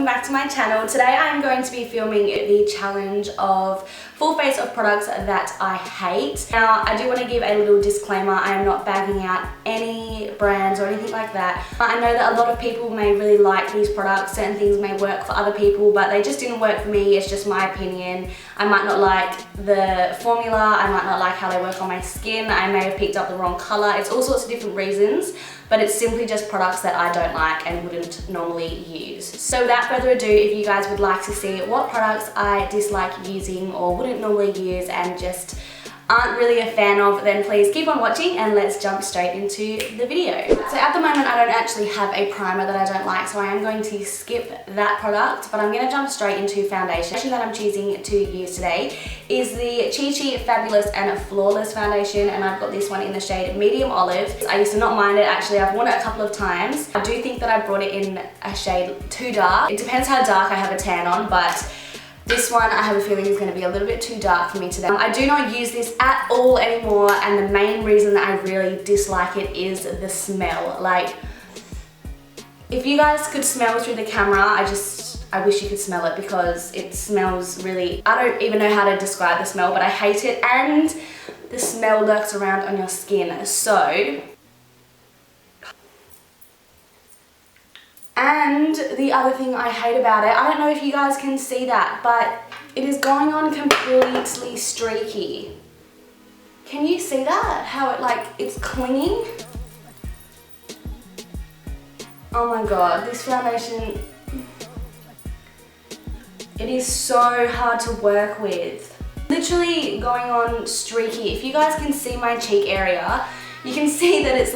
welcome back to my channel. Today I'm going to be filming the challenge of full face of products that I hate. Now I do want to give a little disclaimer, I am not bagging out any brands or anything like that. I know that a lot of people may really like these products, certain things may work for other people, but they just didn't work for me. It's just my opinion. I might not like the formula, I might not like how they work on my skin, I may have picked up the wrong colour, it's all sorts of different reasons, but it's simply just products that I don't like and wouldn't normally use. So without further ado, if you guys would like to see what products I dislike using or wouldn't normally use and just aren't really a fan of, then please keep on watching and let's jump straight into the video. So at the moment I don't actually have a primer that I don't like, so I am going to skip that product, but I'm going to jump straight into foundation. The foundation that I'm choosing to use today is the Chi Chi Fabulous and Flawless foundation, and I've got this one in the shade Medium Olive. I used to not mind it, actually I've worn it a couple of times. I do think that I brought it in a shade too dark. It depends how dark I have a tan on, but this one I have a feeling is going to be a little bit too dark for me today. I do not use this at all anymore, and the main reason that I really dislike it is the smell. Like, if you guys could smell through the camera, I wish you could smell it because it smells really, I don't even know how to describe the smell, but I hate it, and the smell lurks around on your skin. So, and the other thing I hate about it, I don't know if you guys can see that, but it is going on completely streaky. Can you see that? How it it's clinging? Oh my god, this foundation, it is so hard to work with. Literally going on streaky. If you guys can see my cheek area, you can see that it's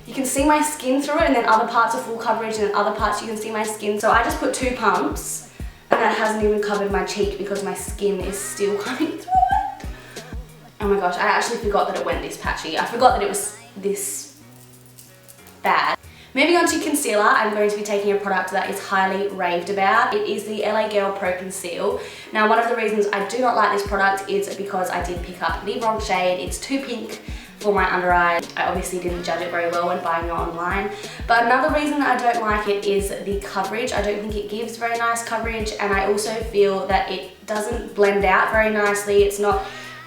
you can see my skin through it, and then other parts are full coverage and then other parts you can see my skin. So I just put 2 pumps and that hasn't even covered my cheek because my skin is still coming through it. Oh my gosh, I actually forgot that it went this patchy. I forgot that it was this bad. Moving on to concealer, I'm going to be taking a product that is highly raved about. It is the LA Girl Pro Conceal. Now, one of the reasons I do not like this product is because I did pick up the wrong shade. It's too pink for my under eye. I obviously didn't judge it very well when buying it online. But another reason that I don't like it is the coverage. I don't think it gives very nice coverage, and I also feel that it doesn't blend out very nicely. It's not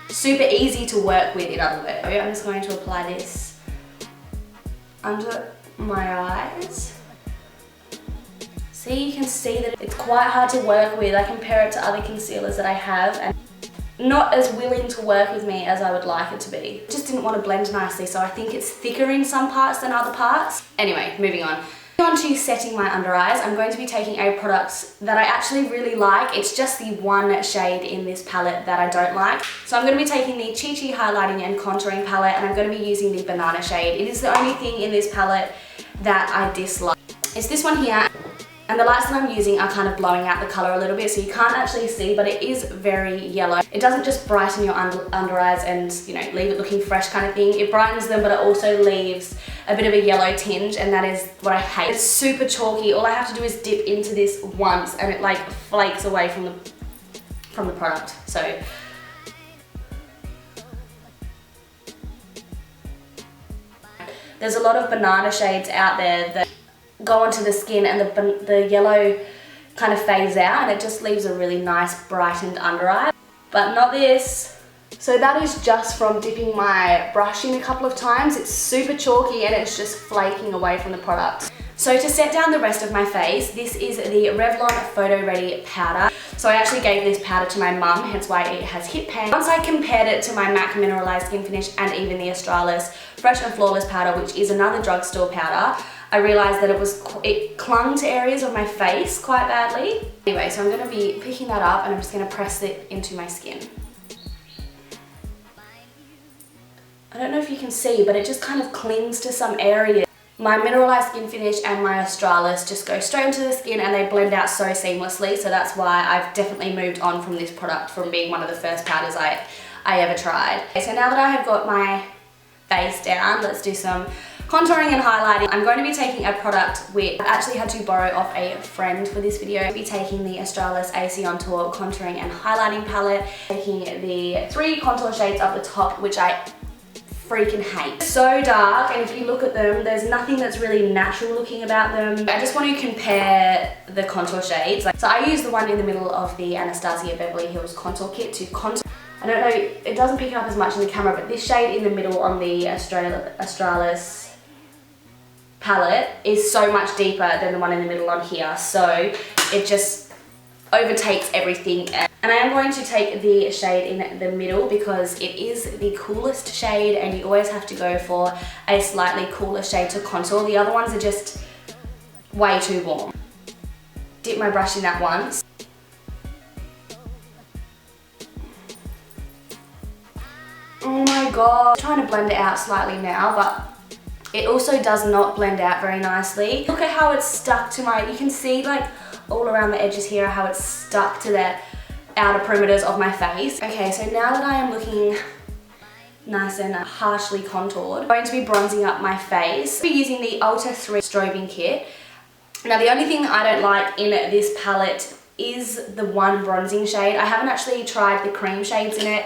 super easy to work with, in other words. I'm just going to apply this under my eyes. See, you can see that it's quite hard to work with. I compare it to other concealers that I have, and not as willing to work with me as I would like it to be. Just didn't want to blend nicely, so I think it's thicker in some parts than other parts. Anyway, moving on. On to setting my under eyes, I'm going to be taking a product that I actually really like. It's just the one shade in this palette that I don't like. So I'm going to be taking the Chi Chi Highlighting and Contouring palette, and I'm going to be using the Banana shade. It is the only thing in this palette that I dislike. It's this one here. And the lights that I'm using are kind of blowing out the colour a little bit, so you can't actually see, but it is very yellow. It doesn't just brighten your under eyes and, you know, leave it looking fresh kind of thing. It brightens them, but it also leaves a bit of a yellow tinge, and that is what I hate. It's super chalky. All I have to do is dip into this once and it flakes away from the product. So there's a lot of banana shades out there that go onto the skin, and the yellow kind of fades out and it just leaves a really nice brightened under eye, but not this. So that is just from dipping my brush in a couple of times. It's super chalky and it's just flaking away from the product. So to set down the rest of my face, this is the Revlon Photo Ready powder. So I actually gave this powder to my mum, hence why it has hit pan. Once I compared it to my MAC Mineralized Skin Finish and even the Australis Fresh and Flawless powder, which is another drugstore powder, I realised that it clung to areas of my face quite badly. Anyway, so I'm going to be picking that up and I'm just going to press it into my skin. I don't know if you can see, but it just kind of clings to some areas. My Mineralized Skin Finish and my Australis just go straight into the skin and they blend out so seamlessly, so that's why I've definitely moved on from this product, from being one of the first powders I ever tried. Okay, so now that I have got my face down, let's do some contouring and highlighting. I'm going to be taking a product which I actually had to borrow off a friend for this video. I'll be taking the Australis AC On Tour Contouring and Highlighting Palette, taking the 3 contour shades up the top, which I freaking hate. So dark, and if you look at them, there's nothing that's really natural looking about them. I just want to compare the contour shades. So I use the one in the middle of the Anastasia Beverly Hills contour kit to contour. I don't know, it doesn't pick up as much in the camera, but this shade in the middle on the Australis palette is so much deeper than the one in the middle on here. So it just overtakes everything. And I am going to take the shade in the middle because it is the coolest shade, and you always have to go for a slightly cooler shade to contour. The other ones are just way too warm. Dip my brush in that once. Oh my god. I'm trying to blend it out slightly now, but it also does not blend out very nicely. Look at how it's stuck to my, you can see like all around the edges here how it's stuck to the outer perimeters of my face. Okay, so now that I am looking nice and harshly contoured, I'm going to be bronzing up my face. I'll be using the Ulta 3 strobing kit. Now the only thing I don't like in this palette is the one bronzing shade. I haven't actually tried the cream shades in it,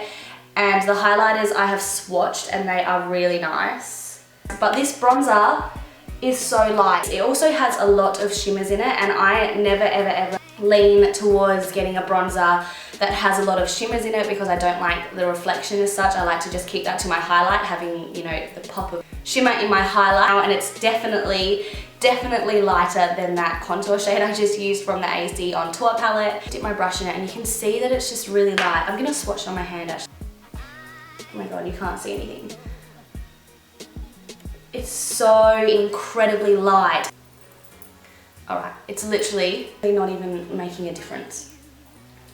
and the highlighters I have swatched and they are really nice. But this bronzer is so light. It also has a lot of shimmers in it, and I never ever lean towards getting a bronzer that has a lot of shimmers in it because I don't like the reflection as such. I like to just keep that to my highlight, having, you know, the pop of shimmer in my highlight. And it's definitely lighter than that contour shade I just used from the AZ on Tour palette. Dip my brush in it and you can see that it's just really light. I'm gonna swatch on my hand actually. Oh my god, you can't see anything. It's so incredibly light. Alright, it's literally not even making a difference.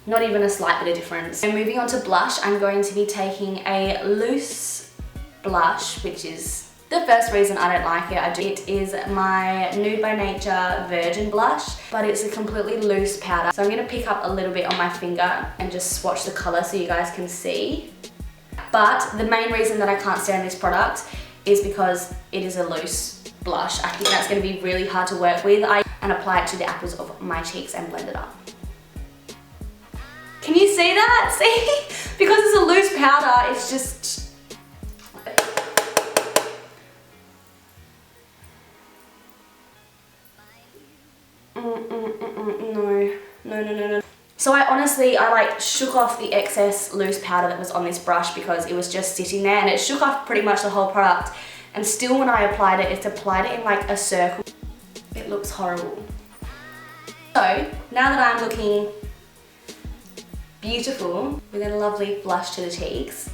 Not even a slight bit of difference. And moving on to blush, I'm going to be taking a loose blush, which is the first reason I don't like it. It is my Nude by Nature Virgin blush, but it's a completely loose powder. So I'm going to pick up a little bit on my finger and just swatch the colour so you guys can see. But the main reason that I can't stand this product is because it is a loose blush. I think that's going to be really hard to work with. And apply it to the apples of my cheeks and blend it up. Can you see that? See? Because it's a loose powder, it's just... No. So I like shook off the excess loose powder that was on this brush because it was just sitting there, and it shook off pretty much the whole product. And still when I applied it, it's applied it in like a circle. It looks horrible. So now that I'm looking beautiful with a lovely blush to the cheeks,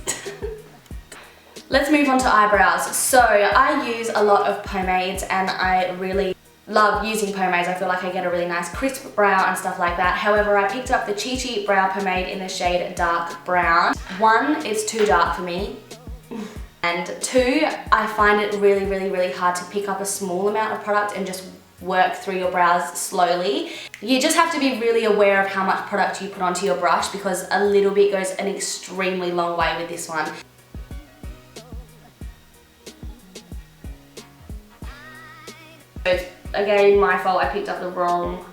let's move on to eyebrows. So I use a lot of pomades, and I really love using pomades. I feel like I get a really nice crisp brow and stuff like that. However, I picked up the Chi Chi brow pomade in the shade dark brown. One, it's too dark for me. And two, I find it really hard to pick up a small amount of product and just work through your brows slowly. You just have to be really aware of how much product you put onto your brush, because a little bit goes an extremely long way with this one. Again, my fault, I picked up the wrong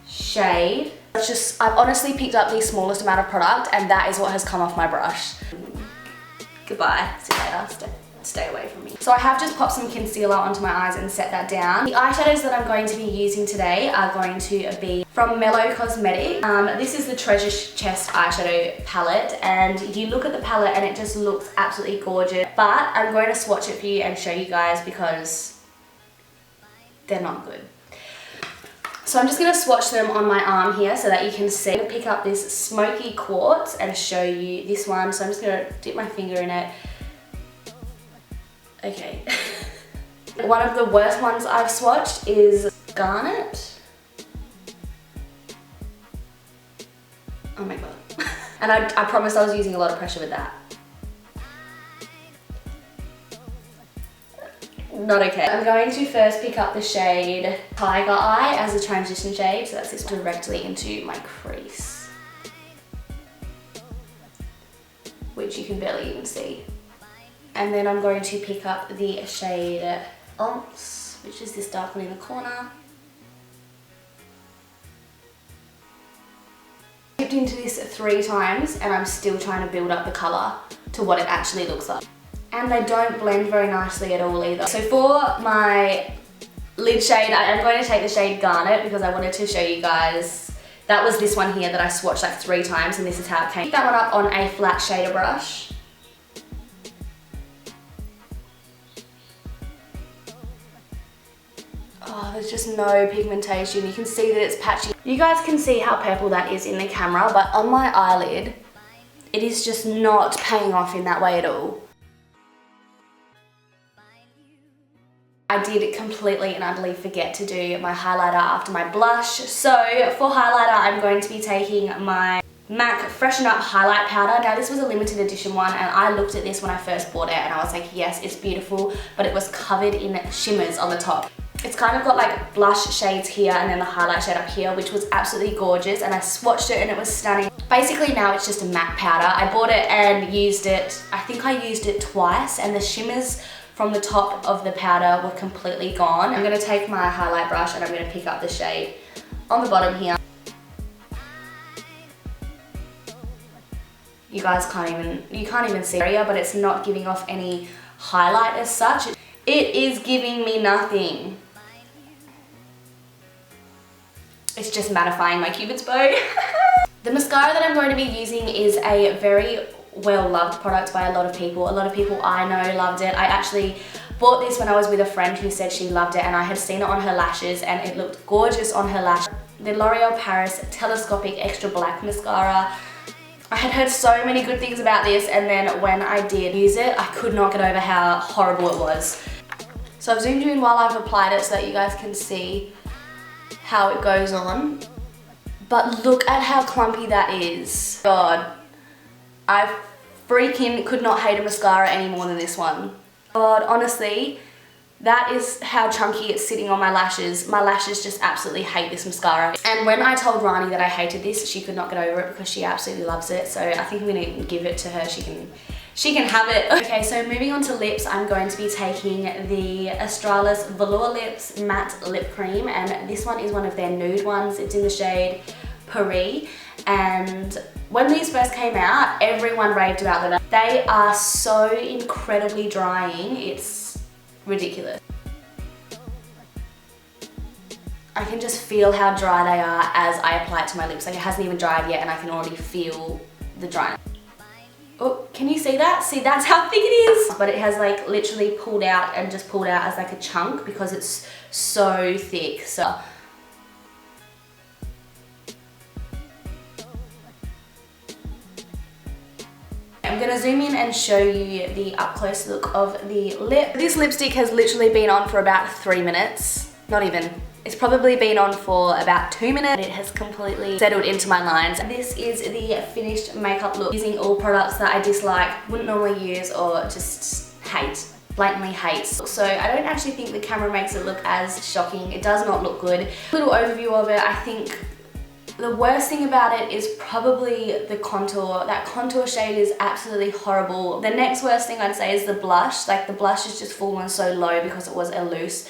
shade. I've honestly picked up the smallest amount of product, and that is what has come off my brush. Goodbye, see you later, stay away from me. So I have just popped some concealer onto my eyes and set that down. The eyeshadows that I'm going to be using today are going to be from Mellow Cosmetics. This is the Treasure Chest eyeshadow palette, and you look at the palette and it just looks absolutely gorgeous. But I'm going to swatch it for you and show you guys because they're not good. So I'm just going to swatch them on my arm here so that you can see. I'm going to pick up this Smoky Quartz and show you this one. So I'm just going to dip my finger in it. Okay. One of the worst ones I've swatched is Garnet. Oh my god. And I promised I was using a lot of pressure with that. Not okay. I'm going to first pick up the shade Tiger Eye as a transition shade, so that's this one, directly into my crease, which you can barely even see. And then I'm going to pick up the shade Omps, which is this dark one in the corner. I've dipped into this 3 times and I'm still trying to build up the colour to what it actually looks like. and they don't blend very nicely at all either. So for my lid shade, I am going to take the shade Garnet because I wanted to show you guys. That was this one here that I swatched like 3 times, and this is how it came. Pick that one up on a flat shader brush. Oh, there's just no pigmentation. You can see that it's patchy. You guys can see how purple that is in the camera, but on my eyelid, it is just not paying off in that way at all. I did completely and utterly forget to do my highlighter after my blush. So for highlighter, I'm going to be taking my MAC Freshen Up Highlight Powder. Now this was a limited edition one, and I looked at this when I first bought it and I was like, yes, it's beautiful, but it was covered in shimmers on the top. It's kind of got like blush shades here and then the highlight shade up here, which was absolutely gorgeous, and I swatched it and it was stunning. Basically now it's just a matte powder. I bought it and used it, I think I used it twice, and the shimmers from the top of the powder were completely gone. I'm going to take my highlight brush and I'm going to pick up the shade on the bottom here. You guys you can't even see it, but it's not giving off any highlight as such. It is giving me nothing. It's just mattifying my Cupid's bow. The mascara that I'm going to be using is a very well-loved product by a lot of people. A lot of people I know loved it. I actually bought this when I was with a friend who said she loved it, and I had seen it on her lashes and it looked gorgeous on her lash. The L'Oreal Paris Telescopic Extra Black Mascara. I had heard so many good things about this, and then when I did use it, I could not get over how horrible it was. So I've zoomed you in while I've applied it so that you guys can see how it goes on. But look at how clumpy that is. God, I freaking could not hate a mascara any more than this one. God, honestly, that is how chunky it's sitting on my lashes. My lashes just absolutely hate this mascara. And when I told Rani that I hated this, she could not get over it because she absolutely loves it. So I think I'm gonna give it to her. She can have it. Okay, so moving on to lips, I'm going to be taking the Australis Velour Lips Matte Lip Cream, and this one is one of their nude ones. It's in the shade Paris, and when these first came out, everyone raved about them. They are so incredibly drying, it's ridiculous. I can just feel how dry they are as I apply it to my lips. Like, it hasn't even dried yet and I can already feel the dryness. Oh, can you see that? See, that's how thick it is. But it has like literally pulled out and just pulled out as like a chunk because it's so thick. So I'm gonna zoom in and show you the up close look of the lip. This lipstick has literally been on for about 3 minutes. Not even. It's probably been on for about 2 minutes. It has completely settled into my lines. This is the finished makeup look using all products that I dislike, wouldn't normally use, or just hate. Blatantly hate. So I don't actually think the camera makes it look as shocking. It does not look good. Little overview of it, I think the worst thing about it is probably the contour. That contour shade is absolutely horrible. The next worst thing I'd say is the blush. Like, the blush has just fallen so low because it was a loose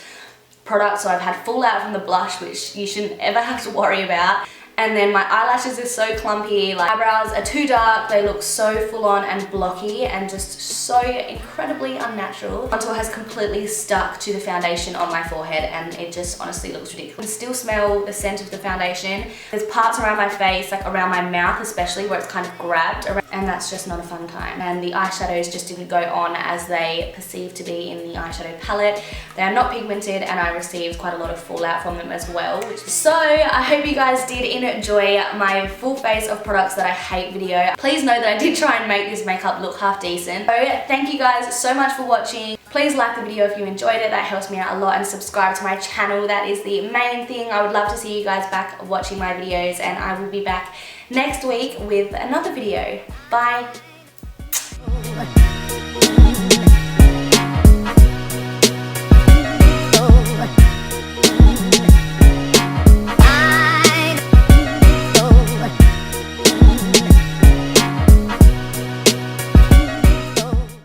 product, so I've had fallout from the blush, which you shouldn't ever have to worry about. And then my eyelashes are so clumpy, like eyebrows are too dark, they look so full on and blocky and just so incredibly unnatural. Contour has completely stuck to the foundation on my forehead and it just honestly looks ridiculous. I can still smell the scent of the foundation. There's parts around my face, like around my mouth especially, where it's kind of grabbed around, and that's just not a fun time. And the eyeshadows just didn't go on as they perceived to be in the eyeshadow palette. They are not pigmented and I received quite a lot of fallout from them as well. So I hope you guys did enjoy my full face of products that I hate video. Please know that I did try and make this makeup look half decent. So thank you guys so much for watching. Please like the video if you enjoyed it, that helps me out a lot, and subscribe to my channel. That is the main thing. I would love to see you guys back watching my videos, and I will be back next week with another video. Bye.